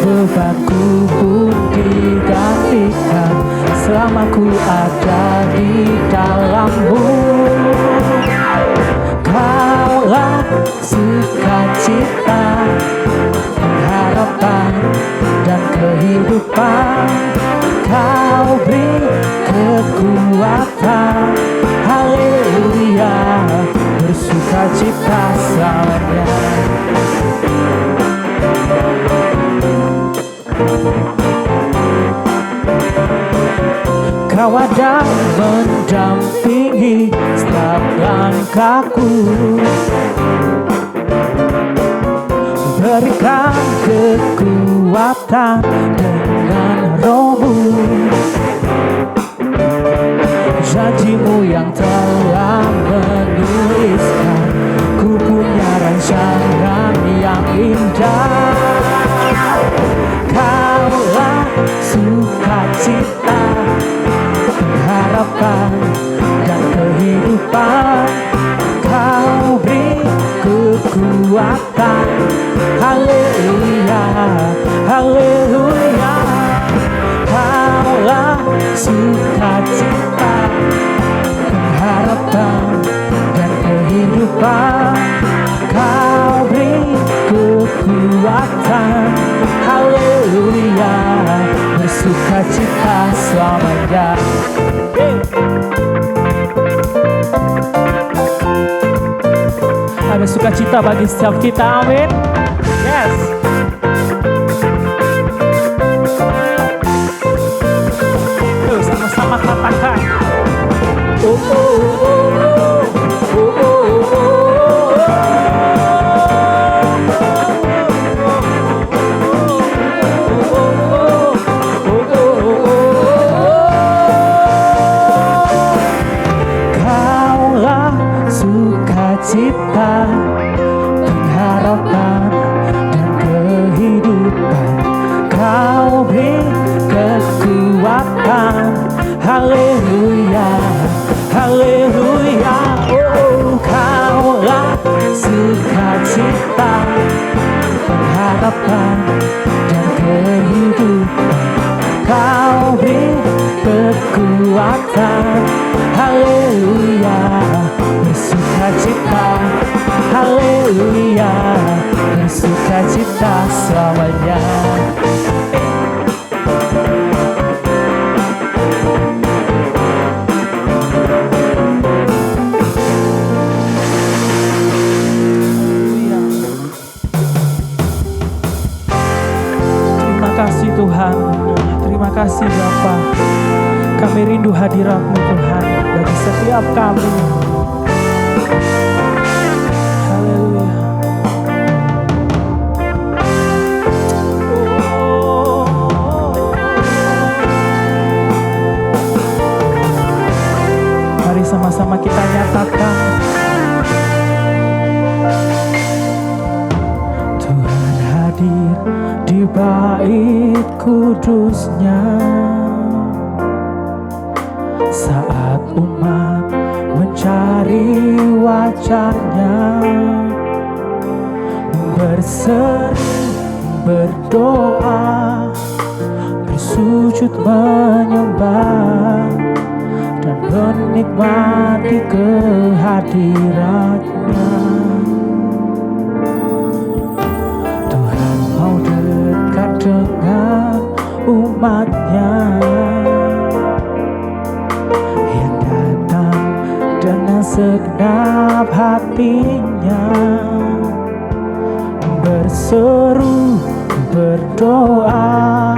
bebanku pun digantikan selama ku ada di dalam-Mu. Kaulah sukacita, pengharapan dan kehidupan. Kau beri kekuatan, haleluya, bersukacita selamanya. Kau ada mendampingi setiap langkahku, berikan kekuatan dengan Roh-Mu. Janji-Mu yang telah menuliskan, ku punya rancangan yang indah. Kaulah sukacita, pengharapan dan kehidupan. Kau beri kekuatan, haleluya, haleluya. Kaulah sukacita, pengharapan dan kehidupan. Kau beri kekuatan, haleluya, bersukacita selamanya. Ada sukacita bagi setiap kita, amin. Yes. Yuk sama-sama katakan. Oh, oh, oh, oh, oh, oh, oh. Cita, pengharapan dan kehidupan. Kau beri kekuatan, haleluya, haleluya. Oh, kaulah sukacita, pengharapan dan kehidupan. Kau beri kekuatan, haleluya, bersukacita, haleluya, bersukacita selamanya. Terima kasih Tuhan, terima kasih Bapa. Kami rindu hadirat-Mu Tuhan bagi setiap kami. Haleluya. Mari sama-sama kita nyatakan, Tuhan hadir di bait kudus-Nya saat umat mencari wajah-Nya, berseru, berdoa, bersujud menyembah dan menikmati kehadiran-Nya. Tuhan mau dekat dengan umat-Nya yang datang dengan segenap hatinya, berseru, berdoa,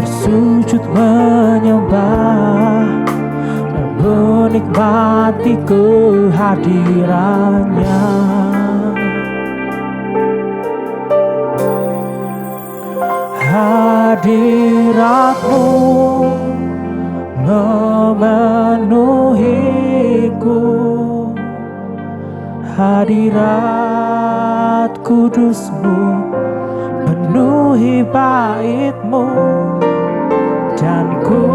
bersujud menyembah dan menikmati kehadiran-Nya. Hadirat-Mu memenuhiku, hadirat kudus-Mu penuhi bait-Mu, dan ku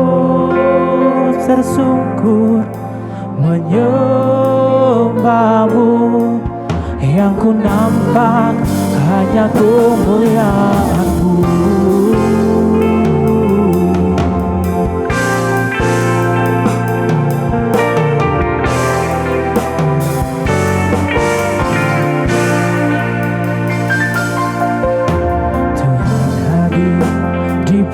tersungkur menyembah-Mu. Yang ku nampak hanya kemuliaan-Mu.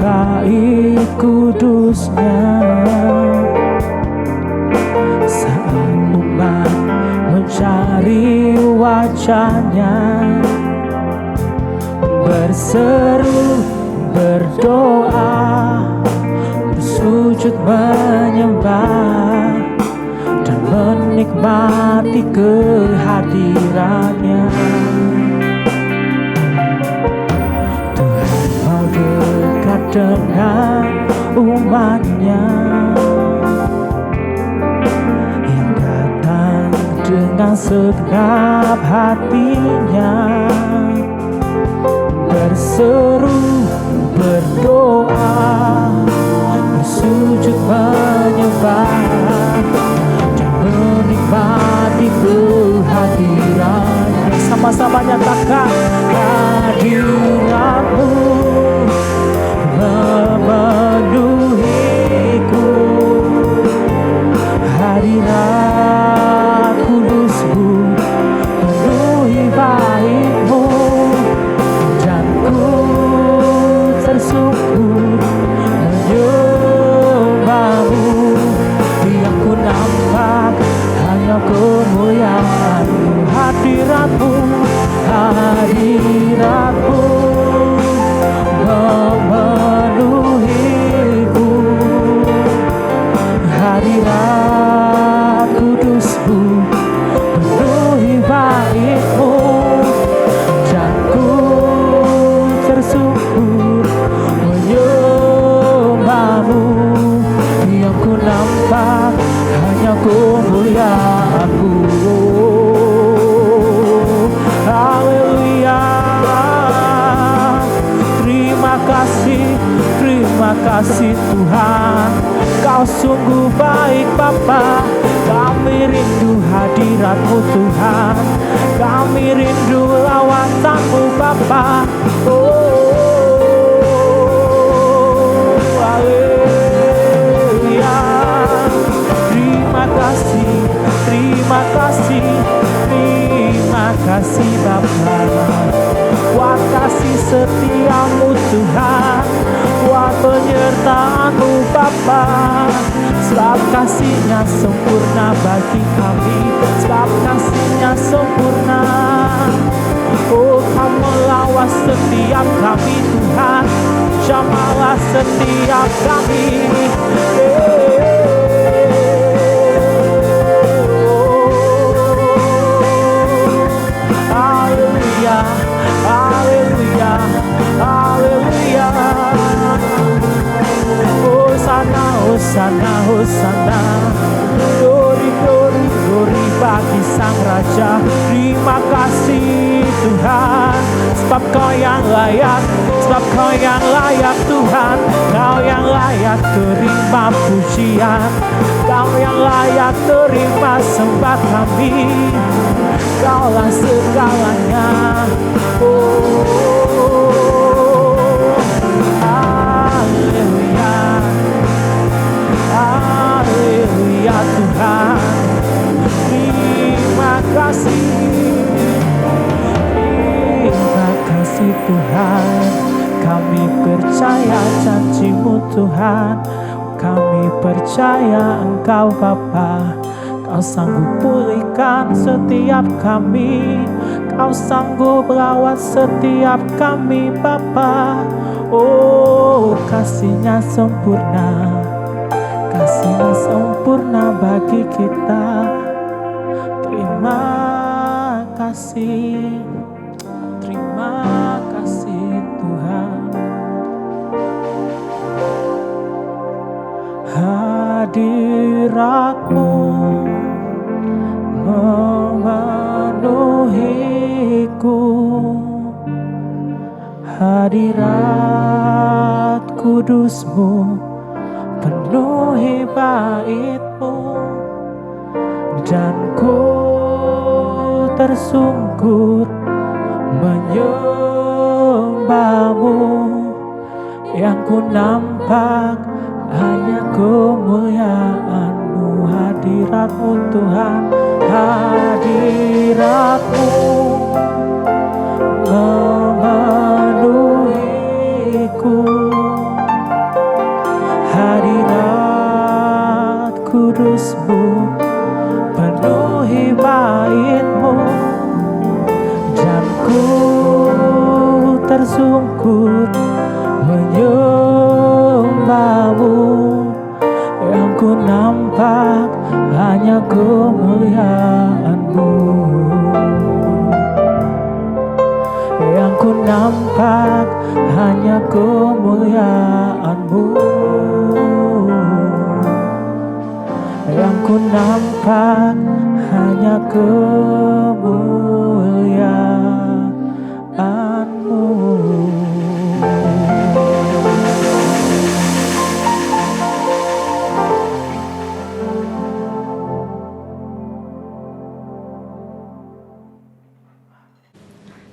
baik kudusnya. Saat umat mencari wajahnya, berseru, berdoa, bersujud menyembah, dan menikmati kehadirannya. Tuhan mau dekat dengan umatnya yang datang dengan segenap hatinya, berseru, berdoa, bersujud menyembah, dan menikmati kehadirannya. Sama-sama nyatakan, hadiratmu memenuhiku, hadirat kudusmu penuhi baikmu, dan ku tersungkur menyembahmu. Yang ku nampak hanya kemuliaan-Mu, hadirat-Mu, hadirat-Mu memenuhiku, hadirat kudus-Mu penuhi baik-Mu, dan ku tersungkur menyembah-Mu. Yang ku nampak hanya kemuliaan-Mu. Haleluya. Terima kasih Tuhan, Kau sungguh baik Bapa. Kami rindu hadirat-Mu Tuhan, kami rindu lawatan-Mu Bapa. Oh, haleluya. Terima kasih, terima kasih, terima kasih Bapa. Buat kasih setia-Mu Tuhan, buat penyertaan-Mu Bapa. Sebab kasih-Nya sempurna bagi kami, sebab kasih-Nya sempurna. Oh, Kau melawat setiap kami Tuhan, jamalah setiap kami. Haleluya, haleluya, haleluya. Hosana, hosana, hosana. Glory, glory, glory bagi Sang Raja. Terima kasih Tuhan, sebab Kau yang layak, sebab Kau yang layak Tuhan. Kau yang layak terima pujian, Kau yang layak terima sembah kami. Kaulah segalanya. Oh, haleluya, haleluya Tuhan. Terima kasih, terima kasih Tuhan. Kami percaya janji-Mu Tuhan, kami percaya Engkau Bapa. Kau sanggup pulihkan setiap kami, Kau sanggup rawat setiap kami Bapa. Oh, kasih-Nya sempurna, kasih-Nya sempurna bagi kita. Terima kasih, terima kasih Tuhan. Hadirat-Mu memenuhiku, hadirat kudus-Mu penuhi bait-Mu, dan ku tersungkur menyembah-Mu. Yang ku nampak hanya kemuliaan-Mu, hadirat-Mu Tuhan, hadirat-Mu memenuhiku, tersungkur menyembahmu. Yang ku nampak hanya kemuliaan-Mu. Yang ku nampak hanya kemuliaan-Mu. Yang ku nampak hanya kemuliaan-Mu.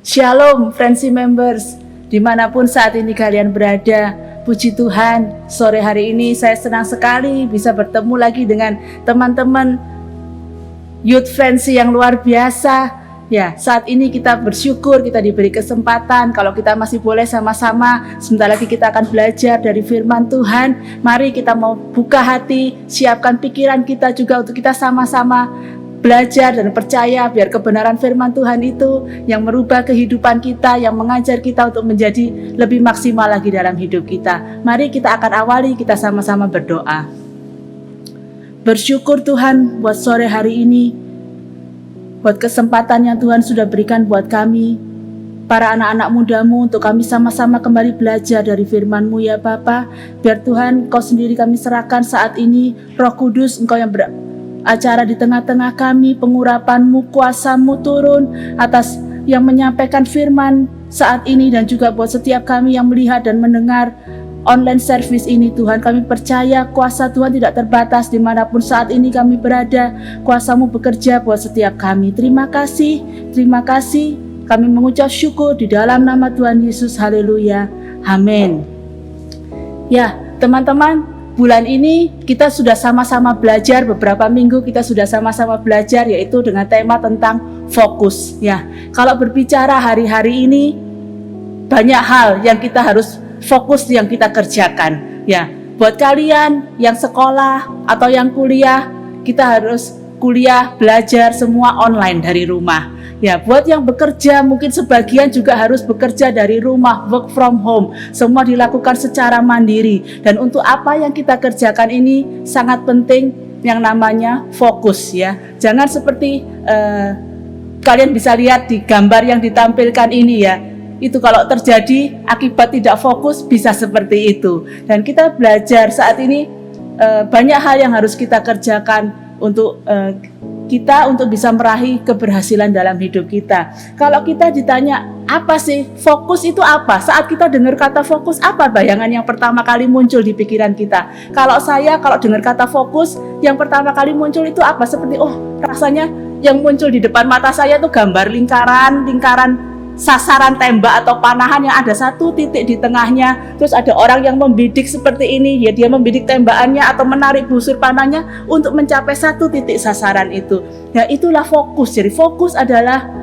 Shalom, Friendship Members, dimanapun saat ini kalian berada. Puji Tuhan, sore hari ini saya senang sekali bisa bertemu lagi dengan teman-teman Youth Friendship yang luar biasa. Ya, saat ini kita bersyukur kita diberi kesempatan kalau kita masih boleh sama-sama. Sebentar lagi kita akan belajar dari firman Tuhan. Mari kita mau buka hati, siapkan pikiran kita juga untuk kita sama-sama belajar dan percaya biar kebenaran firman Tuhan itu yang merubah kehidupan kita, yang mengajar kita untuk menjadi lebih maksimal lagi dalam hidup kita. Mari kita akan awali, kita sama-sama berdoa. Bersyukur Tuhan buat sore hari ini, buat kesempatan yang Tuhan sudah berikan buat kami, para anak-anak muda-Mu, untuk kami sama-sama kembali belajar dari firman-Mu ya Bapa. Biar Tuhan Kau sendiri kami serahkan saat ini, Roh Kudus Engkau yang acara di tengah-tengah kami, pengurapan-Mu, kuasa-Mu turun atas yang menyampaikan firman saat ini, dan juga buat setiap kami yang melihat dan mendengar online service ini. Tuhan, kami percaya kuasa Tuhan tidak terbatas dimanapun saat ini kami berada. Kuasa-Mu bekerja buat setiap kami. Terima kasih kami mengucap syukur di dalam nama Tuhan Yesus. Haleluya, amin. Ya teman-teman, bulan ini kita sudah sama-sama belajar, beberapa minggu kita sudah sama-sama belajar, yaitu dengan tema tentang fokus. Ya, kalau berbicara hari-hari ini banyak hal yang kita harus fokus yang kita kerjakan. Ya, buat kalian yang sekolah atau yang kuliah, kita harus kuliah, belajar semua online dari rumah. Ya, buat yang bekerja mungkin sebagian juga harus bekerja dari rumah, work from home. Semua dilakukan secara mandiri. Dan untuk apa yang kita kerjakan ini sangat penting yang namanya fokus ya. Jangan seperti kalian bisa lihat di gambar yang ditampilkan ini ya. Itu kalau terjadi akibat tidak fokus bisa seperti itu. Dan kita belajar saat ini banyak hal yang harus kita kerjakan untuk untuk bisa meraih keberhasilan dalam hidup kita. Kalau kita ditanya, apa sih fokus itu apa? Saat kita dengar kata fokus, apa bayangan yang pertama kali muncul di pikiran kita? Kalau dengar kata fokus, yang pertama kali muncul itu apa? Seperti, rasanya yang muncul di depan mata saya itu gambar lingkaran sasaran tembak atau panahan yang ada satu titik di tengahnya, terus ada orang yang membidik seperti ini, ya dia membidik tembakannya atau menarik busur panahnya untuk mencapai satu titik sasaran itu. Ya itulah fokus. Jadi fokus adalah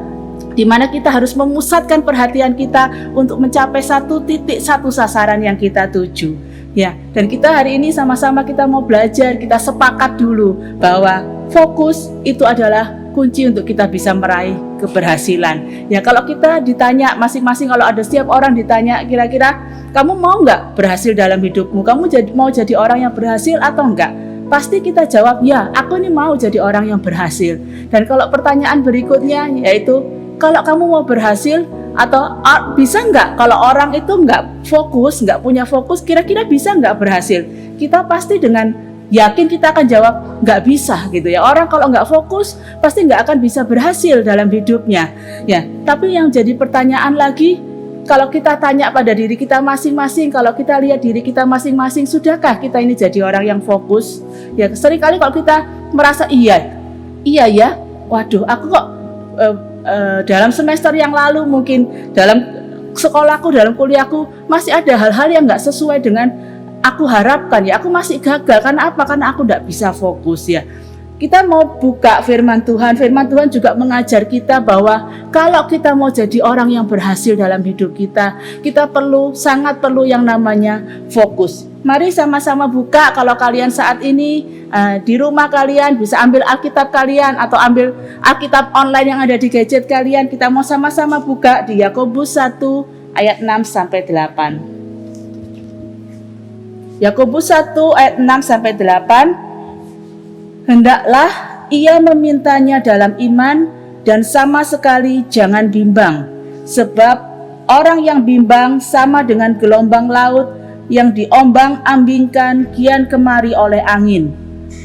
di mana kita harus memusatkan perhatian kita untuk mencapai satu titik, satu sasaran yang kita tuju. Ya, dan kita hari ini sama-sama kita mau belajar, kita sepakat dulu bahwa fokus itu adalah kunci untuk kita bisa meraih keberhasilan. Ya, kalau kita ditanya masing-masing, kalau ada setiap orang ditanya, kira-kira kamu mau nggak berhasil dalam hidupmu? Kamu mau jadi orang yang berhasil atau enggak? Pasti kita jawab, ya, aku ini mau jadi orang yang berhasil. Dan kalau pertanyaan berikutnya yaitu, kalau kamu mau berhasil atau bisa nggak? Kalau orang itu nggak fokus, nggak punya fokus, kira-kira bisa nggak berhasil? Kita pasti dengan yakin kita akan jawab nggak bisa gitu ya. Orang kalau nggak fokus pasti nggak akan bisa berhasil dalam hidupnya ya. Tapi yang jadi pertanyaan lagi, kalau kita tanya pada diri kita masing-masing, kalau kita lihat diri kita masing-masing, sudahkah kita ini jadi orang yang fokus? Ya seringkali kalau kita merasa iya ya, waduh aku kok dalam semester yang lalu mungkin dalam sekolahku, dalam kuliahku masih ada hal-hal yang nggak sesuai dengan aku harapkan ya, aku masih gagal. Karena apa? Karena aku tidak bisa fokus ya. Kita mau buka firman Tuhan juga mengajar kita bahwa kalau kita mau jadi orang yang berhasil dalam hidup kita sangat perlu yang namanya fokus. Mari sama-sama buka. Kalau kalian saat ini di rumah kalian bisa ambil Alkitab kalian atau ambil Alkitab online yang ada di gadget kalian. Kita mau sama-sama buka di Yakobus 1 ayat 6 sampai 8. Yakobus 1 ayat 6 sampai 8. Hendaklah ia memintanya dalam iman dan sama sekali jangan bimbang, sebab orang yang bimbang sama dengan gelombang laut yang diombang-ambingkan kian kemari oleh angin.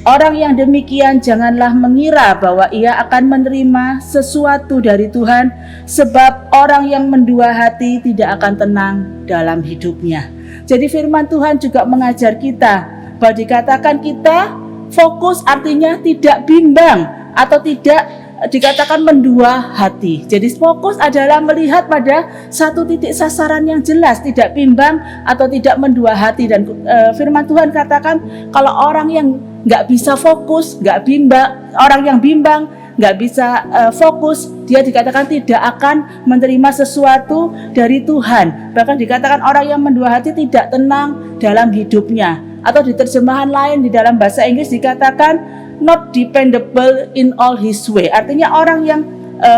Orang yang demikian janganlah mengira bahwa ia akan menerima sesuatu dari Tuhan, sebab orang yang mendua hati tidak akan tenang dalam hidupnya. Jadi firman Tuhan juga mengajar kita bahwa dikatakan kita fokus artinya tidak bimbang atau tidak dikatakan mendua hati. Jadi fokus adalah melihat pada satu titik sasaran yang jelas, tidak bimbang atau tidak mendua hati. Dan firman Tuhan katakan kalau orang yang nggak bisa fokus, nggak bimbang, orang yang bimbang nggak bisa fokus, dia dikatakan tidak akan menerima sesuatu dari Tuhan. Bahkan dikatakan orang yang mendua hati tidak tenang dalam hidupnya. Atau di terjemahan lain di dalam bahasa Inggris dikatakan not dependable in all his way. Artinya orang yang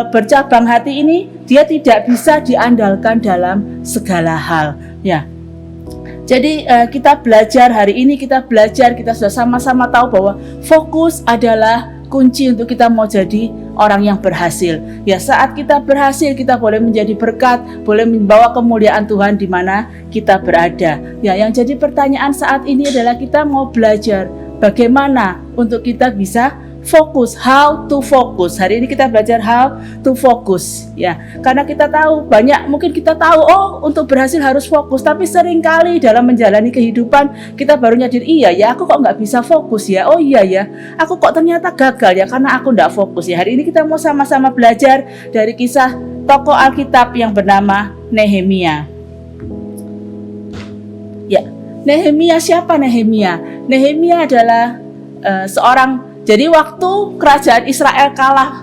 bercabang hati ini dia tidak bisa diandalkan dalam segala hal. Ya. Jadi kita belajar hari ini, kita sudah sama-sama tahu bahwa fokus adalah kunci untuk kita mau jadi orang yang berhasil. Ya, saat kita berhasil, kita boleh menjadi berkat, boleh membawa kemuliaan Tuhan di mana kita berada. Ya, yang jadi pertanyaan saat ini adalah kita mau belajar bagaimana untuk kita bisa fokus, how to focus. Hari ini kita belajar how to focus, ya. Karena kita tahu mungkin kita tahu untuk berhasil harus fokus, tapi seringkali dalam menjalani kehidupan kita baru nyadar, iya ya, aku kok nggak bisa fokus ya. Oh iya ya, aku kok ternyata gagal ya karena aku nggak fokus ya. Hari ini kita mau sama-sama belajar dari kisah tokoh Alkitab yang bernama Nehemia. Ya, Nehemia siapa Nehemia? Nehemia adalah jadi waktu kerajaan Israel kalah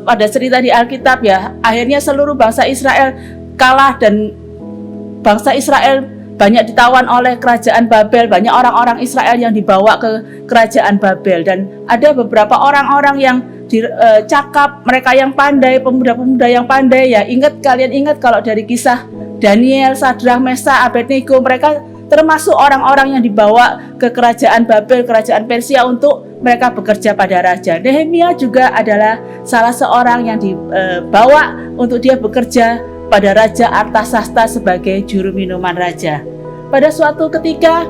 pada cerita di Alkitab ya, akhirnya seluruh bangsa Israel kalah dan bangsa Israel banyak ditawan oleh kerajaan Babel. Banyak orang-orang Israel yang dibawa ke kerajaan Babel dan ada beberapa orang-orang yang cakap, mereka yang pandai, pemuda-pemuda yang pandai ya. Kalian ingat kalau dari kisah Daniel, Sadrah, Mesa, Abednego, mereka termasuk orang-orang yang dibawa ke kerajaan Babel, kerajaan Persia untuk mereka bekerja pada raja. Nehemia juga adalah salah seorang yang dibawa untuk dia bekerja pada Raja Artasasta sebagai juru minuman raja. Pada suatu ketika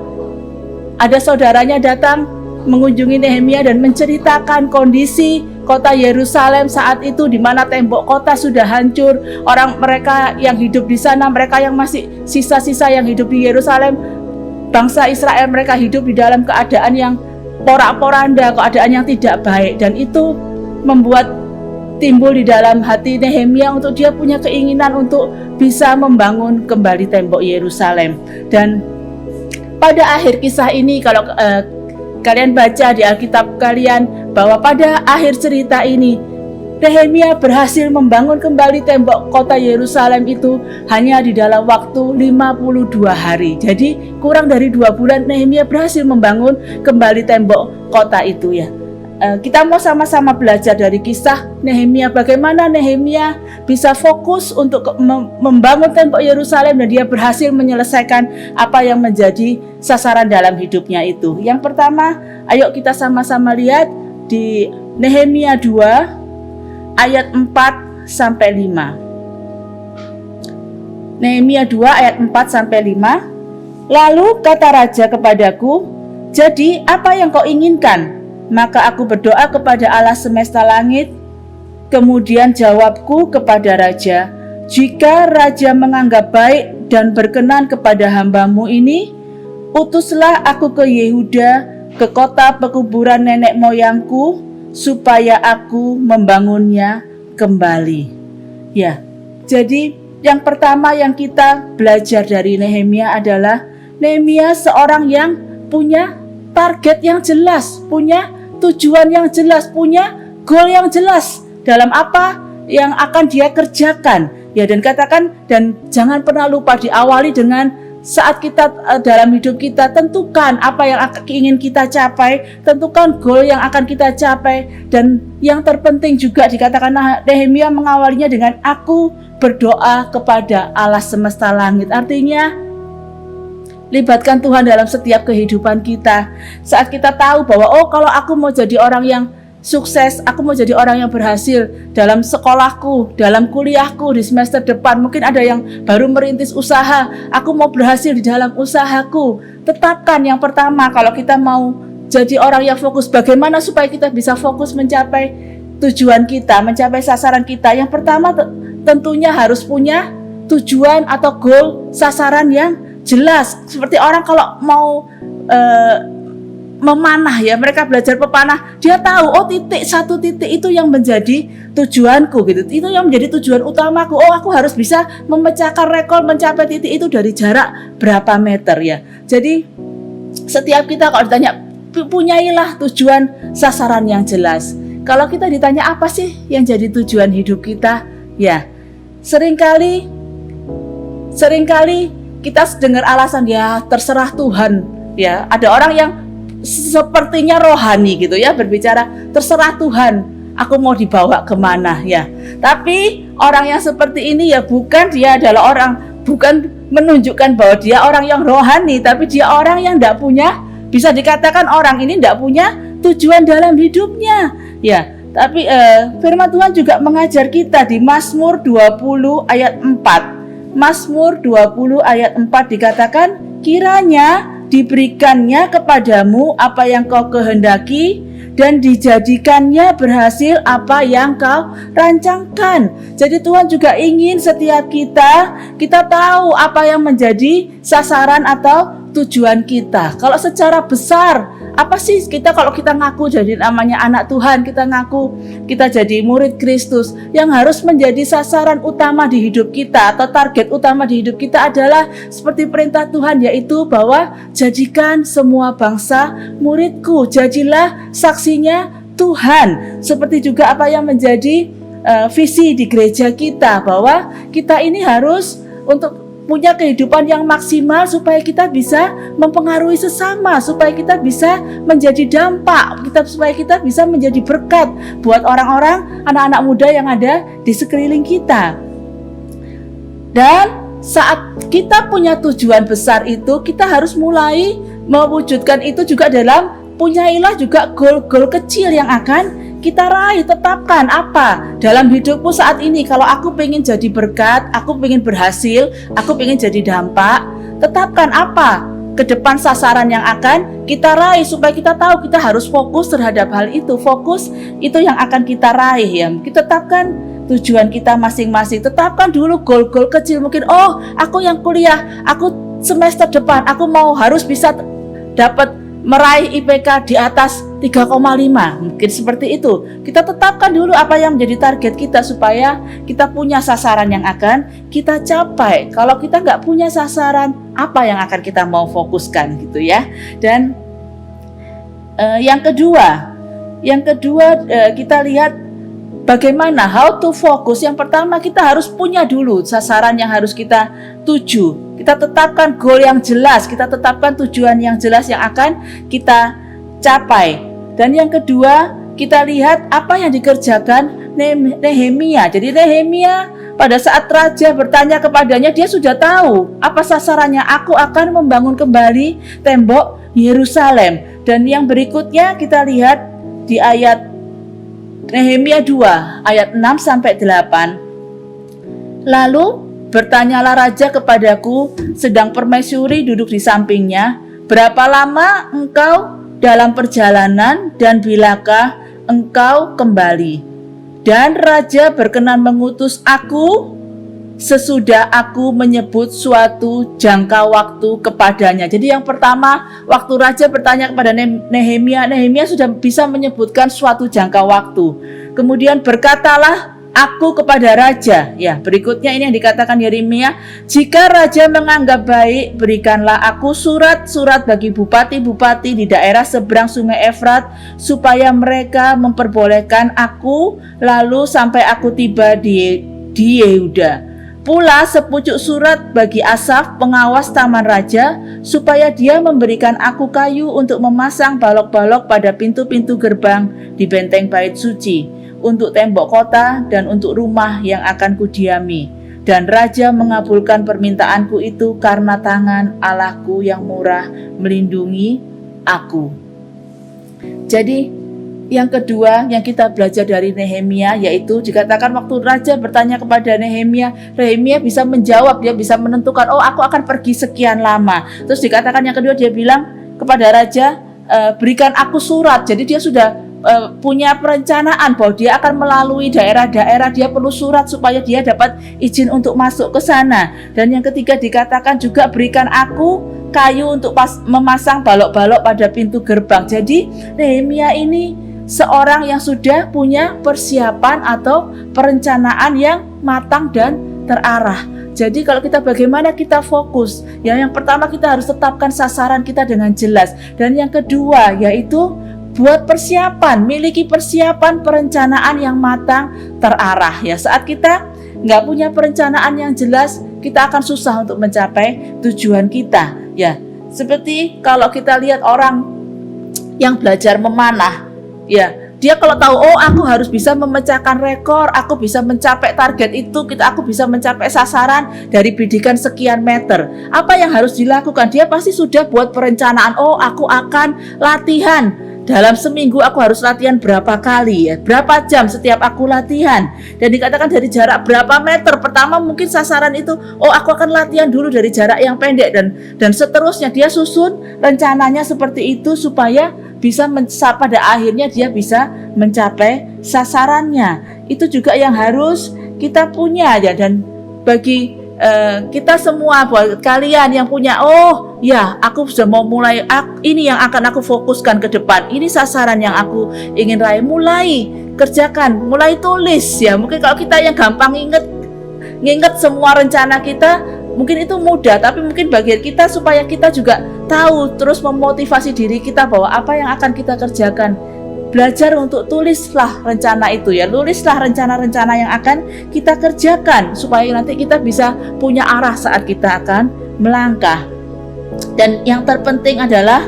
ada saudaranya datang mengunjungi Nehemia dan menceritakan kondisi kota Yerusalem saat itu, di mana tembok kota sudah hancur. Mereka yang hidup di sana, mereka yang masih sisa-sisa yang hidup di Yerusalem, bangsa Israel, mereka hidup di dalam keadaan yang porak-poranda, keadaan yang tidak baik. Dan itu membuat timbul di dalam hati Nehemia untuk dia punya keinginan untuk bisa membangun kembali tembok Yerusalem. Dan pada akhir kisah ini, kalau kalian baca di Alkitab kalian, bahwa pada akhir cerita ini Nehemia berhasil membangun kembali tembok kota Yerusalem itu hanya di dalam waktu 52 hari. Jadi kurang dari 2 bulan Nehemia berhasil membangun kembali tembok kota itu ya. Kita mau sama-sama belajar dari kisah Nehemia, bagaimana Nehemia bisa fokus untuk membangun tembok Yerusalem dan dia berhasil menyelesaikan apa yang menjadi sasaran dalam hidupnya itu. Yang pertama, ayo kita sama-sama lihat di Nehemia 2 ayat 4 sampai 5. Nehemia 2 ayat 4 sampai 5. Lalu kata raja kepadaku, "Jadi apa yang kau inginkan?" Maka aku berdoa kepada Allah semesta langit. Kemudian jawabku kepada raja, "Jika raja menganggap baik dan berkenan kepada hamba-Mu ini, utuslah aku ke Yehuda, ke kota pekuburan nenek moyangku, supaya aku membangunnya kembali." Ya, jadi yang pertama yang kita belajar dari Nehemia adalah Nehemia seorang yang punya target yang jelas, punya tujuan yang jelas, punya goal yang jelas dalam apa yang akan dia kerjakan. Ya, dan katakan, dan jangan pernah lupa diawali dengan saat kita dalam hidup kita, tentukan apa yang ingin kita capai, tentukan goal yang akan kita capai. Dan yang terpenting juga dikatakan Nehemia mengawalinya dengan aku berdoa kepada Allah semesta langit. Artinya, libatkan Tuhan dalam setiap kehidupan kita. Saat kita tahu bahwa kalau aku mau jadi orang yang sukses, aku mau jadi orang yang berhasil dalam sekolahku, dalam kuliahku di semester depan. Mungkin ada yang baru merintis usaha, aku mau berhasil di dalam usahaku. Tetapkan yang pertama, kalau kita mau jadi orang yang fokus, bagaimana supaya kita bisa fokus mencapai tujuan kita, mencapai sasaran kita. Yang pertama tentunya harus punya tujuan atau goal, sasaran yang jelas. Seperti orang kalau mau memanah ya, mereka belajar pepanah, dia tahu satu titik itu yang menjadi tujuanku gitu. Itu yang menjadi tujuan utamaku. Aku harus bisa memecahkan rekor mencapai titik itu dari jarak berapa meter ya. Jadi setiap kita kalau ditanya, punyailah tujuan sasaran yang jelas. Kalau kita ditanya apa sih yang jadi tujuan hidup kita? Ya, seringkali kita dengar alasan ya terserah Tuhan ya. Ada orang yang sepertinya rohani gitu ya, berbicara terserah Tuhan, aku mau dibawa kemana ya. Tapi orang yang seperti ini ya bukan menunjukkan bahwa dia orang yang rohani, tapi dia orang yang tidak punya, bisa dikatakan orang ini tidak punya tujuan dalam hidupnya ya. Tapi firman Tuhan juga mengajar kita di Mazmur 20 ayat 4. Mazmur 20 ayat 4 dikatakan, kiranya diberikannya kepadamu apa yang kau kehendaki, dan dijadikannya berhasil apa yang kau rancangkan. Jadi Tuhan juga ingin setiap kita tahu apa yang menjadi sasaran atau tujuan kita. Kalau secara besar, apa sih kalau kita ngaku jadi namanya anak Tuhan, kita ngaku kita jadi murid Kristus, yang harus menjadi sasaran utama di hidup kita atau target utama di hidup kita adalah seperti perintah Tuhan, yaitu bahwa jadikan semua bangsa muridku, jadilah saksinya Tuhan. Seperti juga apa yang menjadi visi di gereja kita, bahwa kita ini harus untuk punya kehidupan yang maksimal supaya kita bisa mempengaruhi sesama, supaya kita bisa menjadi dampak, supaya kita bisa menjadi berkat buat orang-orang, anak-anak muda yang ada di sekeliling kita. Dan saat kita punya tujuan besar itu, kita harus mulai mewujudkan itu juga dalam punyailah juga goal-goal kecil yang akan kita raih. Tetapkan apa dalam hidupku saat ini. Kalau aku pengen jadi berkat, aku pengen berhasil, aku pengen jadi dampak, tetapkan apa ke depan sasaran yang akan kita raih, supaya kita tahu kita harus fokus terhadap hal itu. Fokus itu yang akan kita raih ya. Kita tetapkan tujuan kita masing-masing. Tetapkan dulu goal-goal kecil. Mungkin aku yang kuliah, aku semester depan aku harus bisa dapat meraih IPK di atas 3,5, mungkin seperti itu. Kita tetapkan dulu apa yang menjadi target kita supaya kita punya sasaran yang akan kita capai. Kalau kita nggak punya sasaran, apa yang akan kita mau fokuskan gitu ya. Dan yang kedua kita lihat bagaimana how to focus. Yang pertama, kita harus punya dulu sasaran yang harus kita tuju. Kita tetapkan goal yang jelas, kita tetapkan tujuan yang jelas yang akan kita capai. Dan yang kedua, kita lihat apa yang dikerjakan Nehemia. Jadi Nehemia pada saat raja bertanya kepadanya, dia sudah tahu apa sasarannya. Aku akan membangun kembali tembok Yerusalem. Dan yang berikutnya kita lihat di ayat Nehemia 2 ayat 6 sampai 8. Lalu bertanyalah raja kepadaku, sedang permaisuri duduk di sampingnya, berapa lama engkau dalam perjalanan dan bilakah engkau kembali? Dan raja berkenan mengutus aku sesudah aku menyebut suatu jangka waktu kepadanya. Jadi yang pertama, waktu raja bertanya kepada Nehemia sudah bisa menyebutkan suatu jangka waktu. Kemudian berkatalah aku kepada raja. Ya, berikutnya ini yang dikatakan Yeremia, jika raja menganggap baik, berikanlah aku surat-surat bagi bupati-bupati di daerah seberang sungai Efrat, supaya mereka memperbolehkan aku lalu sampai aku tiba di Yehuda. Pula sepucuk surat bagi Asaf, pengawas taman raja, supaya dia memberikan aku kayu untuk memasang balok-balok pada pintu-pintu gerbang di benteng bait suci, untuk tembok kota dan untuk rumah yang akan kudiami. Dan raja mengabulkan permintaanku itu karena tangan Allahku yang murah melindungi aku. Jadi yang kedua yang kita belajar dari Nehemia yaitu dikatakan waktu raja bertanya kepada Nehemia, Nehemia bisa menjawab, dia bisa menentukan, oh aku akan pergi sekian lama. Terus dikatakan yang kedua dia bilang kepada raja, berikan aku surat. Jadi dia sudah punya perencanaan bahwa dia akan melalui daerah-daerah, dia perlu surat supaya dia dapat izin untuk masuk ke sana. Dan yang ketiga dikatakan juga berikan aku kayu untuk memasang balok-balok pada pintu gerbang. Jadi Nehemia ini seorang yang sudah punya persiapan atau perencanaan yang matang dan terarah. Jadi kalau kita bagaimana kita fokus, yang pertama kita harus tetapkan sasaran kita dengan jelas. Dan yang kedua yaitu buat persiapan, miliki persiapan perencanaan yang matang terarah. Ya, saat kita nggak punya perencanaan yang jelas, kita akan susah untuk mencapai tujuan kita. Ya, seperti kalau kita lihat orang yang belajar memanah, ya, dia kalau tahu, oh aku harus bisa memecahkan rekor, aku bisa mencapai target itu, aku bisa mencapai sasaran dari bidikan sekian meter. Apa yang harus dilakukan? Dia pasti sudah buat perencanaan, oh aku akan latihan. Dalam seminggu aku harus latihan berapa kali, ya, berapa jam setiap aku latihan. Dan dikatakan dari jarak berapa meter. Pertama mungkin sasaran itu, oh aku akan latihan dulu dari jarak yang pendek, dan seterusnya dia susun rencananya seperti itu supaya bisa pada akhirnya dia bisa mencapai sasarannya. Itu juga yang harus kita punya ya. Dan bagi kita semua, buat kalian yang punya, oh ya aku sudah mau mulai, ini yang akan aku fokuskan ke depan, ini sasaran yang aku ingin raih, mulai kerjakan, mulai tulis ya. Mungkin kalau kita yang gampang nginget semua rencana kita, mungkin itu mudah, tapi mungkin bagian kita supaya kita juga tahu, terus memotivasi diri kita bahwa apa yang akan kita kerjakan. Belajar untuk tulislah rencana itu ya, tulislah rencana-rencana yang akan kita kerjakan supaya nanti kita bisa punya arah saat kita akan melangkah. Dan yang terpenting adalah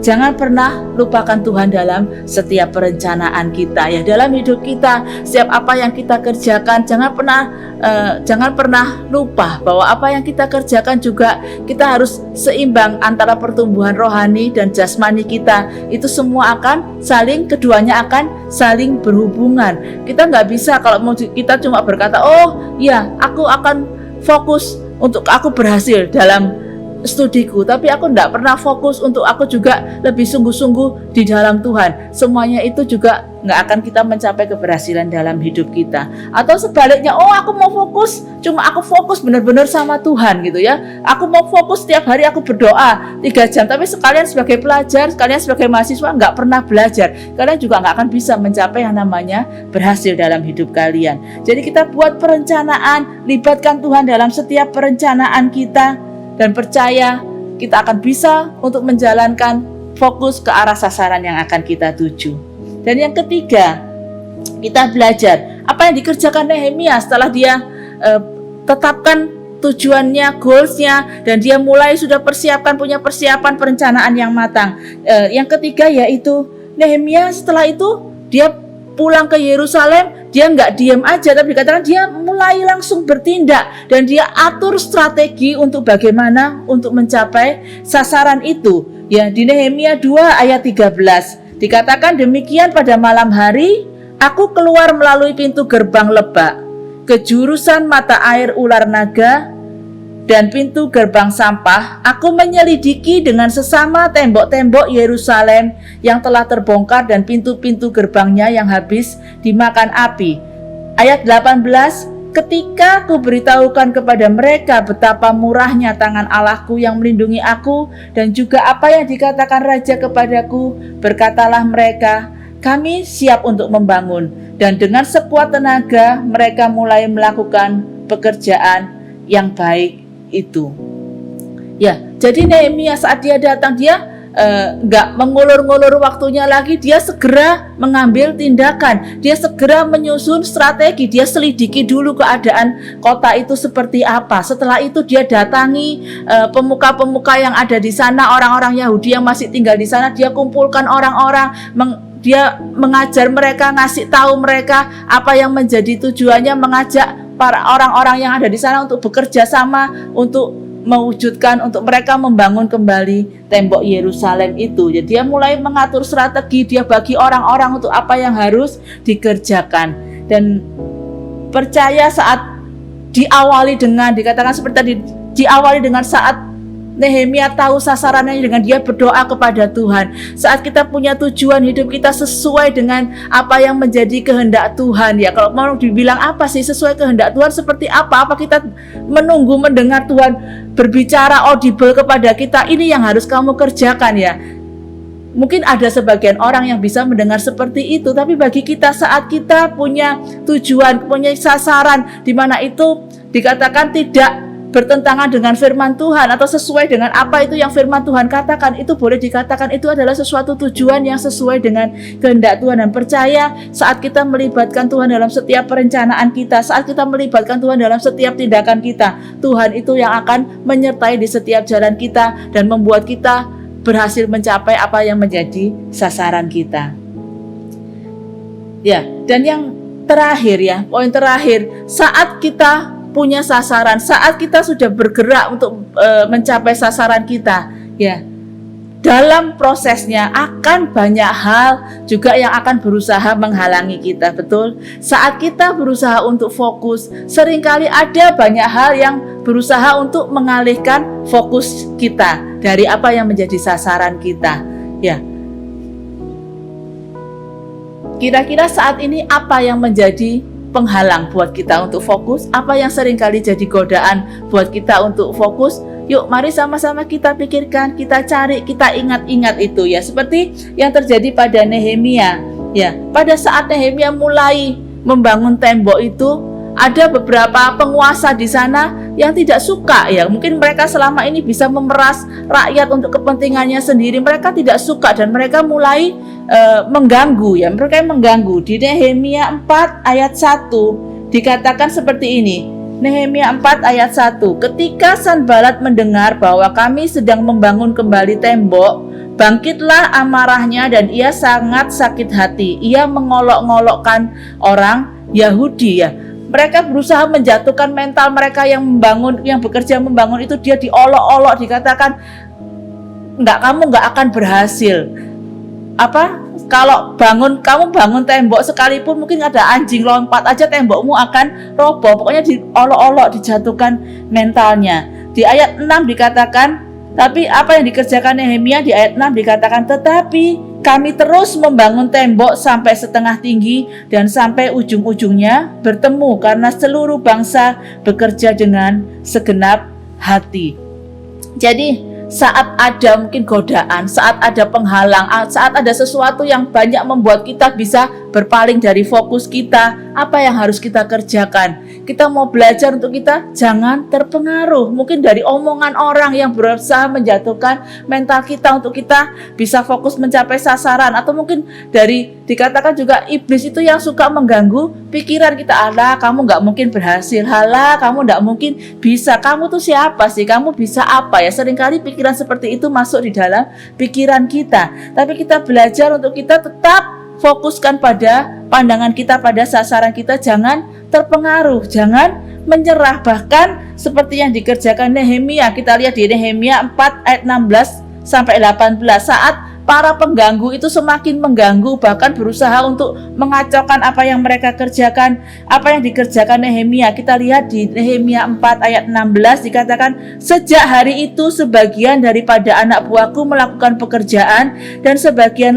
jangan pernah lupakan Tuhan dalam setiap perencanaan kita ya, dalam hidup kita. Setiap apa yang kita kerjakan, jangan pernah lupa bahwa apa yang kita kerjakan juga kita harus seimbang antara pertumbuhan rohani dan jasmani kita. Itu semua keduanya akan saling berhubungan. Kita nggak bisa kalau mau kita cuma berkata, oh ya aku akan fokus untuk aku berhasil dalam studiku, tapi aku tidak pernah fokus untuk aku juga lebih sungguh-sungguh di dalam Tuhan. Semuanya itu juga nggak akan kita mencapai keberhasilan dalam hidup kita. Atau sebaliknya, oh aku mau fokus, cuma aku fokus benar-benar sama Tuhan gitu ya. Aku mau fokus setiap hari aku berdoa 3 jam, tapi sekalian sebagai pelajar, sekalian sebagai mahasiswa nggak pernah belajar. Kalian juga nggak akan bisa mencapai yang namanya berhasil dalam hidup kalian. Jadi kita buat perencanaan, libatkan Tuhan dalam setiap perencanaan kita, dan percaya kita akan bisa untuk menjalankan fokus ke arah sasaran yang akan kita tuju. Dan yang ketiga, kita belajar apa yang dikerjakan Nehemia setelah dia tetapkan tujuannya, goalsnya, dan dia mulai sudah punya persiapan perencanaan yang matang. Yang ketiga yaitu Nehemia setelah itu dia pulang ke Yerusalem, dia nggak diam aja, tapi dikatakan dia mulai langsung bertindak dan dia atur strategi untuk bagaimana untuk mencapai sasaran itu. Ya, di Nehemia 2 ayat 13 dikatakan demikian, pada malam hari aku keluar melalui pintu gerbang lebak ke jurusan mata air ular naga dan pintu gerbang sampah. Aku menyelidiki dengan sesama tembok-tembok Yerusalem yang telah terbongkar dan pintu-pintu gerbangnya yang habis dimakan api. Ayat 18, ketika ku beritahukan kepada mereka betapa murahnya tangan Allahku yang melindungi aku dan juga apa yang dikatakan raja kepadaku, berkatalah mereka, kami siap untuk membangun. Dan dengan sekuat tenaga mereka mulai melakukan pekerjaan yang baik itu. Ya, jadi Nehemia saat dia datang, dia nggak mengulur-ngulur waktunya lagi, dia segera mengambil tindakan, dia segera menyusun strategi, dia selidiki dulu keadaan kota itu seperti apa. Setelah itu dia datangi pemuka-pemuka yang ada di sana, orang-orang Yahudi yang masih tinggal di sana, dia kumpulkan orang-orang, dia mengajar mereka, ngasih tahu mereka apa yang menjadi tujuannya, mengajak para orang-orang yang ada di sana untuk bekerja sama untuk mewujudkan, untuk mereka membangun kembali tembok Yerusalem itu. Jadi dia mulai mengatur strategi, dia bagi orang-orang untuk apa yang harus dikerjakan. Dan percaya saat diawali dengan, dikatakan seperti tadi, diawali dengan saat Nehemia tahu sasarannya dengan dia berdoa kepada Tuhan. Saat kita punya tujuan hidup kita sesuai dengan apa yang menjadi kehendak Tuhan. Ya, kalau mau dibilang apa sih sesuai kehendak Tuhan seperti apa? Apa kita menunggu mendengar Tuhan berbicara audible kepada kita, ini yang harus kamu kerjakan ya. Mungkin ada sebagian orang yang bisa mendengar seperti itu, tapi bagi kita saat kita punya tujuan, punya sasaran di mana itu dikatakan tidak bertentangan dengan firman Tuhan atau sesuai dengan apa itu yang firman Tuhan katakan, itu boleh dikatakan itu adalah sesuatu tujuan yang sesuai dengan kehendak Tuhan. Dan percaya saat kita melibatkan Tuhan dalam setiap perencanaan kita, saat kita melibatkan Tuhan dalam setiap tindakan kita, Tuhan itu yang akan menyertai di setiap jalan kita dan membuat kita berhasil mencapai apa yang menjadi sasaran kita. Ya, dan yang terakhir ya, poin terakhir, saat kita punya sasaran, saat kita sudah bergerak untuk mencapai sasaran kita, ya, dalam prosesnya akan banyak hal juga yang akan berusaha menghalangi kita, betul? Saat kita berusaha untuk fokus, seringkali ada banyak hal yang berusaha untuk mengalihkan fokus kita dari apa yang menjadi sasaran kita, ya. Kira-kira saat ini apa yang menjadi penghalang buat kita untuk fokus? Apa yang seringkali jadi godaan buat kita untuk fokus? Yuk mari sama-sama kita pikirkan, kita cari, kita ingat-ingat itu ya. Seperti yang terjadi pada Nehemia ya. Pada saat Nehemia mulai membangun tembok itu, ada beberapa penguasa di sana yang tidak suka ya. Mungkin mereka selama ini bisa memeras rakyat untuk kepentingannya sendiri. Mereka tidak suka dan mereka mulai mengganggu ya. Mereka mengganggu. Di Nehemia 4 ayat 1 dikatakan seperti ini. Nehemia 4 ayat 1. Ketika Sanbalat mendengar bahwa kami sedang membangun kembali tembok, bangkitlah amarahnya dan ia sangat sakit hati. Ia mengolok-ngolokkan orang Yahudi ya. Mereka berusaha menjatuhkan mental mereka yang membangun, yang bekerja membangun itu. Dia diolok-olok, dikatakan kamu nggak akan berhasil. Kalau kamu bangun tembok sekalipun mungkin ada anjing lompat aja tembokmu akan roboh. Pokoknya diolok-olok, dijatuhkan mentalnya. Di ayat 6 dikatakan, tapi apa yang dikerjakan Nehemia di ayat 6 dikatakan, tetapi kami terus membangun tembok sampai setengah tinggi dan sampai ujung-ujungnya bertemu karena seluruh bangsa bekerja dengan segenap hati. Jadi saat ada mungkin godaan, saat ada penghalang, saat ada sesuatu yang banyak membuat kita bisa berpaling dari fokus kita, apa yang harus kita kerjakan? Kita mau belajar untuk kita jangan terpengaruh mungkin dari omongan orang yang berusaha menjatuhkan mental kita untuk kita bisa fokus mencapai sasaran, atau mungkin dari dikatakan juga iblis itu yang suka mengganggu pikiran kita. Alah, kamu nggak mungkin berhasil, halah kamu nggak mungkin bisa, kamu tuh siapa sih, kamu bisa apa ya? Seringkali pikiran seperti itu masuk di dalam pikiran kita. Tapi kita belajar untuk kita tetap fokuskan pada pandangan kita pada sasaran kita, jangan terpengaruh, jangan menyerah. Bahkan seperti yang dikerjakan Nehemia, kita lihat di Nehemia 4 ayat 16 sampai 18, saat para pengganggu itu semakin mengganggu, bahkan berusaha untuk mengacaukan apa yang mereka kerjakan. Apa yang dikerjakan Nehemia, kita lihat di Nehemia 4 ayat 16 dikatakan, sejak hari itu sebagian daripada anak buahku melakukan pekerjaan dan sebagian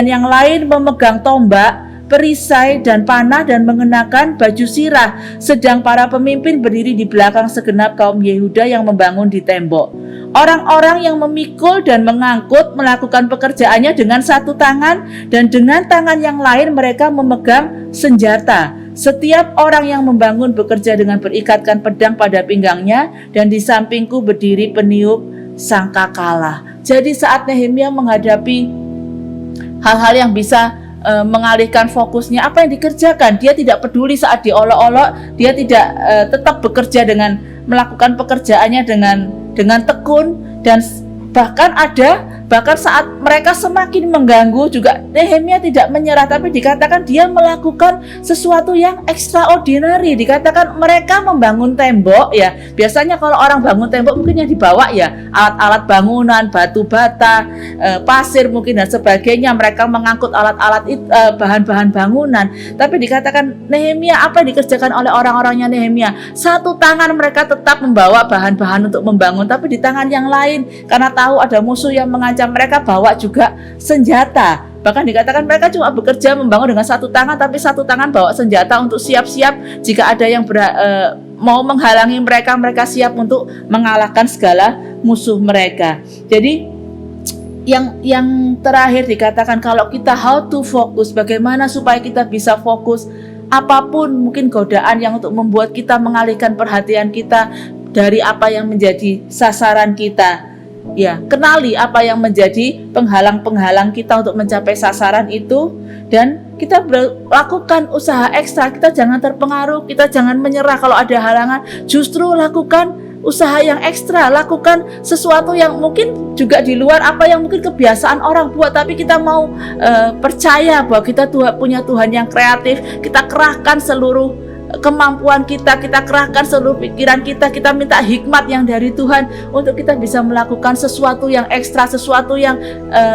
yang lain memegang tombak, perisai dan panah dan mengenakan baju sirah, sedang para pemimpin berdiri di belakang segenap kaum Yehuda yang membangun di tembok. Orang-orang yang memikul dan mengangkut melakukan pekerjaannya dengan satu tangan, dan dengan tangan yang lain mereka memegang senjata. Setiap orang yang membangun bekerja dengan berikatkan pedang pada pinggangnya, dan di sampingku berdiri peniup sangkakala. Jadi saat Nehemia menghadapi hal-hal yang bisa mengalihkan fokusnya, apa yang dikerjakan? Dia tidak peduli saat diolok-olok, dia tidak tetap bekerja dengan melakukan pekerjaannya dengan tekun, dan bahkan ada Bahkan saat mereka semakin mengganggu juga Nehemia tidak menyerah, tapi dikatakan dia melakukan sesuatu yang extraordinary. Dikatakan mereka membangun tembok ya. Biasanya kalau orang bangun tembok mungkin yang dibawa ya alat-alat bangunan, batu bata, pasir mungkin dan sebagainya. Mereka mengangkut alat-alat bahan-bahan bangunan. Tapi dikatakan Nehemia, apa yang dikerjakan oleh orang-orangnya Nehemia? Satu tangan mereka tetap membawa bahan-bahan untuk membangun, tapi di tangan yang lain karena tahu ada musuh yang mengancam, mereka bawa juga senjata. Bahkan dikatakan mereka cuma bekerja membangun dengan satu tangan, tapi satu tangan bawa senjata untuk siap-siap jika ada yang mau menghalangi mereka, mereka siap untuk mengalahkan segala musuh mereka. Jadi yang terakhir dikatakan kalau kita how to focus, bagaimana supaya kita bisa fokus apapun mungkin godaan yang untuk membuat kita mengalihkan perhatian kita dari apa yang menjadi sasaran kita. Ya, kenali apa yang menjadi penghalang-penghalang kita untuk mencapai sasaran itu, dan kita lakukan usaha ekstra. Kita jangan terpengaruh, kita jangan menyerah kalau ada halangan. Justru lakukan usaha yang ekstra, lakukan sesuatu yang mungkin juga di luar apa yang mungkin kebiasaan orang buat, tapi kita mau percaya bahwa kita punya Tuhan yang kreatif. Kita kerahkan seluruh kemampuan kita, kita kerahkan seluruh pikiran kita, kita minta hikmat yang dari Tuhan untuk kita bisa melakukan sesuatu yang ekstra, sesuatu yang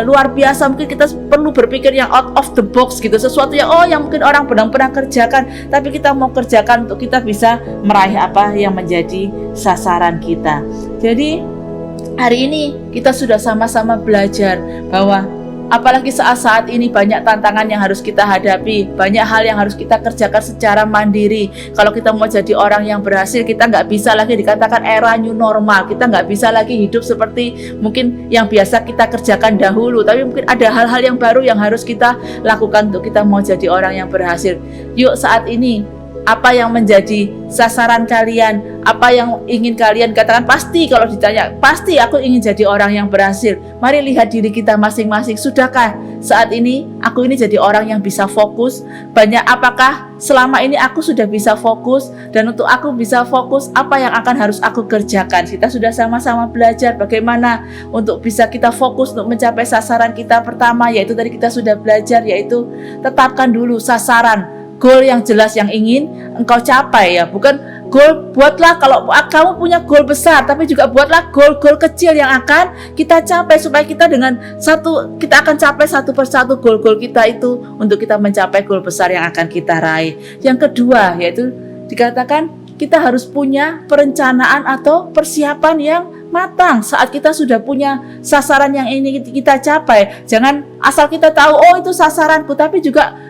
luar biasa. Mungkin kita perlu berpikir yang out of the box gitu, sesuatu yang mungkin orang belum pernah kerjakan, tapi kita mau kerjakan untuk kita bisa meraih apa yang menjadi sasaran kita. Jadi hari ini kita sudah sama-sama belajar bahwa apalagi saat-saat ini banyak tantangan yang harus kita hadapi, banyak hal yang harus kita kerjakan secara mandiri. Kalau kita mau jadi orang yang berhasil, kita nggak bisa lagi dikatakan era new normal. Kita nggak bisa lagi hidup seperti mungkin yang biasa kita kerjakan dahulu. Tapi mungkin ada hal-hal yang baru yang harus kita lakukan untuk kita mau jadi orang yang berhasil. Yuk saat ini, apa yang menjadi sasaran kalian? Apa yang ingin kalian katakan? Pasti kalau ditanya, pasti aku ingin jadi orang yang berhasil. Mari lihat diri kita masing-masing. Sudahkah saat ini aku ini jadi orang yang bisa fokus? Apakah selama ini aku sudah bisa fokus? Dan untuk aku bisa fokus, apa yang akan harus aku kerjakan? Kita sudah sama-sama belajar bagaimana untuk bisa kita fokus untuk mencapai sasaran kita pertama, yaitu tadi kita sudah belajar, yaitu tetapkan dulu sasaran, goal yang jelas yang ingin engkau capai ya. Bukan goal, buatlah kalau kamu punya goal besar, tapi juga buatlah goal-goal kecil yang akan kita capai, supaya kita kita akan capai satu persatu goal-goal kita itu untuk kita mencapai goal besar yang akan kita raih. Yang kedua yaitu dikatakan kita harus punya perencanaan atau persiapan yang matang saat kita sudah punya sasaran yang ini kita capai. Jangan asal kita tahu itu sasaranku, tapi juga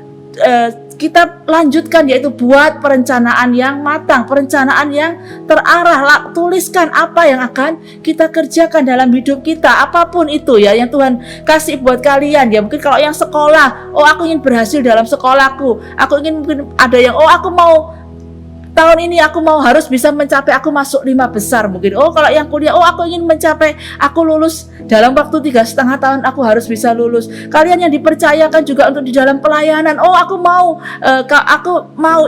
kita lanjutkan, yaitu buat perencanaan yang matang, perencanaan yang terarah. Tuliskan apa yang akan kita kerjakan dalam hidup kita, apapun itu ya yang Tuhan kasih buat kalian ya. Mungkin kalau yang sekolah, aku ingin berhasil dalam sekolahku. Aku ingin, mungkin ada yang aku mau tahun ini aku mau harus bisa mencapai aku masuk 5 besar mungkin. Kalau yang kuliah, aku ingin mencapai aku lulus dalam waktu 3,5 tahun, aku harus bisa lulus. Kalian yang dipercayakan juga untuk di dalam pelayanan, aku mau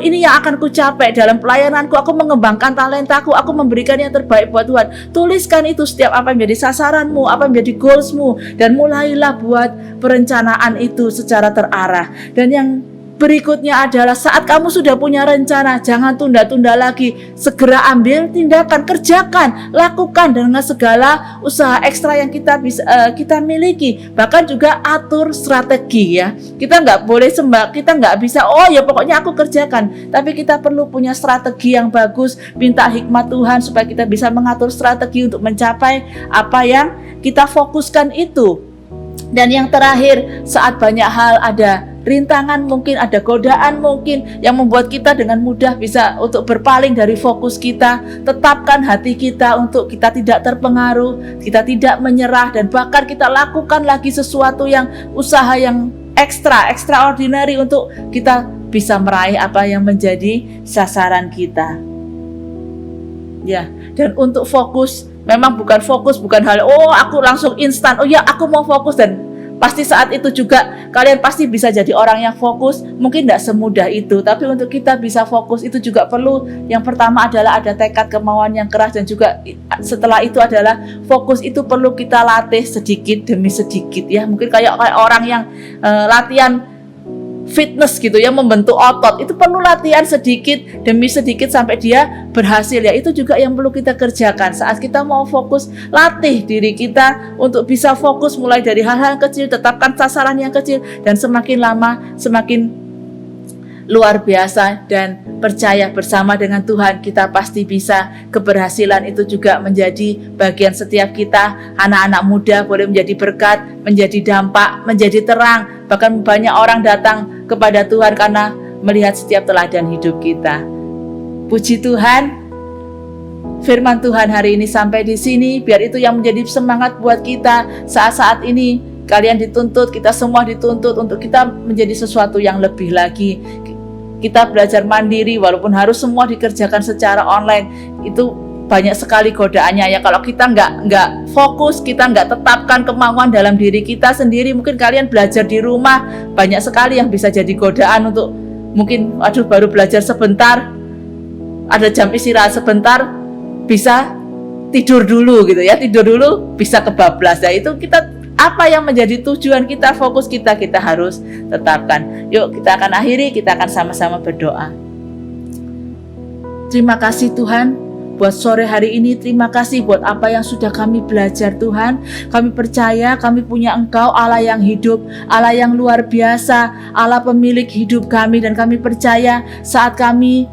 ini yang akan ku capai dalam pelayananku. Aku mengembangkan talentaku, aku memberikan yang terbaik buat Tuhan. Tuliskan itu setiap apa yang menjadi sasaranmu, apa yang menjadi goalsmu, dan mulailah buat perencanaan itu secara terarah. Dan yang berikutnya adalah saat kamu sudah punya rencana, jangan tunda-tunda lagi. Segera ambil tindakan, kerjakan, lakukan dengan segala usaha ekstra yang kita miliki. Bahkan juga atur strategi ya. Kita nggak boleh kita nggak bisa pokoknya aku kerjakan. Tapi kita perlu punya strategi yang bagus. Minta hikmat Tuhan supaya kita bisa mengatur strategi untuk mencapai apa yang kita fokuskan itu. Dan yang terakhir, saat banyak hal ada rintangan, mungkin ada godaan mungkin yang membuat kita dengan mudah bisa untuk berpaling dari fokus kita, tetapkan hati kita untuk kita tidak terpengaruh, kita tidak menyerah, dan bahkan kita lakukan lagi sesuatu yang usaha yang extraordinary untuk kita bisa meraih apa yang menjadi sasaran kita. Ya, dan untuk fokus memang bukan hal aku langsung instan, aku mau fokus dan Pasti saat itu juga kalian pasti bisa jadi orang yang fokus. Mungkin tidak semudah itu, tapi untuk kita bisa fokus itu juga perlu, yang pertama adalah ada tekad, kemauan yang keras, dan juga setelah itu adalah fokus itu perlu kita latih sedikit demi sedikit ya. Mungkin kayak orang yang latihan fitness gitu ya, membentuk otot, itu perlu latihan sedikit demi sedikit sampai dia berhasil ya. Itu juga yang perlu kita kerjakan saat kita mau fokus. Latih diri kita untuk bisa fokus mulai dari hal-hal kecil, tetapkan sasaran yang kecil, dan semakin lama semakin luar biasa, dan percaya bersama dengan Tuhan kita pasti bisa. Keberhasilan itu juga menjadi bagian setiap kita. Anak-anak muda boleh menjadi berkat, menjadi dampak, menjadi terang. Bahkan banyak orang datang kepada Tuhan karena melihat setiap teladan hidup kita. Puji Tuhan, firman Tuhan hari ini sampai di sini. Biar itu yang menjadi semangat buat kita saat-saat ini. Kalian dituntut, kita semua dituntut untuk kita menjadi sesuatu yang lebih lagi. Kita belajar mandiri, walaupun harus semua dikerjakan secara online. Itu banyak sekali godaannya ya. Kalau kita nggak fokus, kita nggak tetapkan kemauan dalam diri kita sendiri. Mungkin kalian belajar di rumah, banyak sekali yang bisa jadi godaan untuk mungkin baru belajar sebentar, ada jam istirahat sebentar, bisa tidur dulu gitu ya, tidur dulu bisa kebablas. Nah itu kita, apa yang menjadi tujuan kita, fokus kita harus tetapkan. Yuk kita akan akhiri, kita akan sama-sama berdoa. Terima kasih Tuhan buat sore hari ini. Terima kasih buat apa yang sudah kami belajar Tuhan. Kami percaya kami punya Engkau, Allah yang hidup, Allah yang luar biasa, Allah pemilik hidup kami. Dan kami percaya saat kami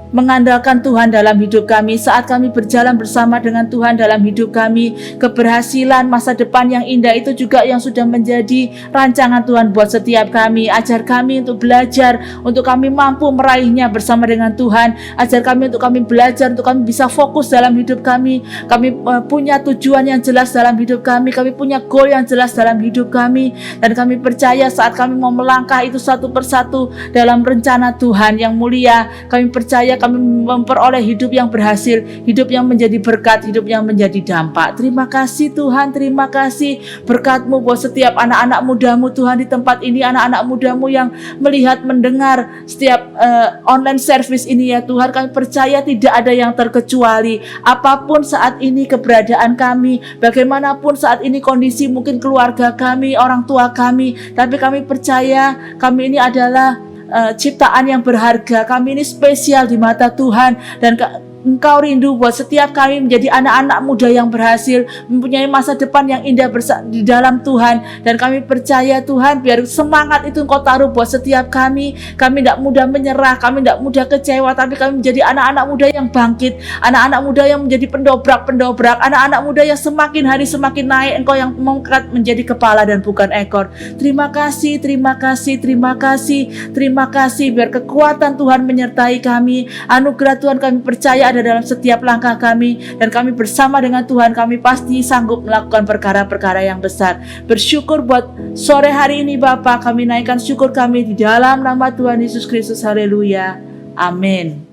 mengandalkan Tuhan dalam hidup kami, saat kami berjalan bersama dengan Tuhan dalam hidup kami, keberhasilan masa depan yang indah itu juga yang sudah menjadi rancangan Tuhan buat setiap kami. Ajar kami untuk belajar, untuk kami mampu meraihnya bersama dengan Tuhan. Ajar kami untuk kami belajar, untuk kami bisa fokus dalam hidup kami. Kami punya tujuan yang jelas dalam hidup kami punya goal yang jelas dalam hidup kami. Dan kami percaya saat kami mau melangkah itu satu persatu dalam rencana Tuhan yang mulia, kami percaya kami memperoleh hidup yang berhasil, hidup yang menjadi berkat, hidup yang menjadi dampak. Terima kasih Tuhan, terima kasih berkat-Mu buat setiap anak-anak muda-Mu Tuhan di tempat ini, anak-anak muda-Mu yang melihat, mendengar setiap online service ini ya Tuhan. Kami percaya tidak ada yang terkecuali. Apapun saat ini keberadaan kami, bagaimanapun saat ini kondisi mungkin keluarga kami, orang tua kami, tapi kami percaya kami ini adalah ciptaan yang berharga. Kami ini spesial di mata Tuhan, dan Engkau rindu buat setiap kami menjadi anak-anak muda yang berhasil, mempunyai masa depan yang indah di dalam Tuhan. Dan kami percaya Tuhan, biar semangat itu Engkau taruh buat setiap kami. Kami tidak mudah menyerah, kami tidak mudah kecewa, tapi kami menjadi anak-anak muda yang bangkit, anak-anak muda yang menjadi pendobrak, anak-anak muda yang semakin hari semakin naik. Engkau yang mengangkat menjadi kepala dan bukan ekor. Terima kasih, terima kasih, terima kasih, terima kasih. Biar kekuatan Tuhan menyertai kami, anugerah Tuhan kami percaya ada dalam setiap langkah kami, dan kami bersama dengan Tuhan kami pasti sanggup melakukan perkara-perkara yang besar. Bersyukur buat sore hari ini Bapa, kami naikkan syukur kami di dalam nama Tuhan Yesus Kristus. Haleluya, amin.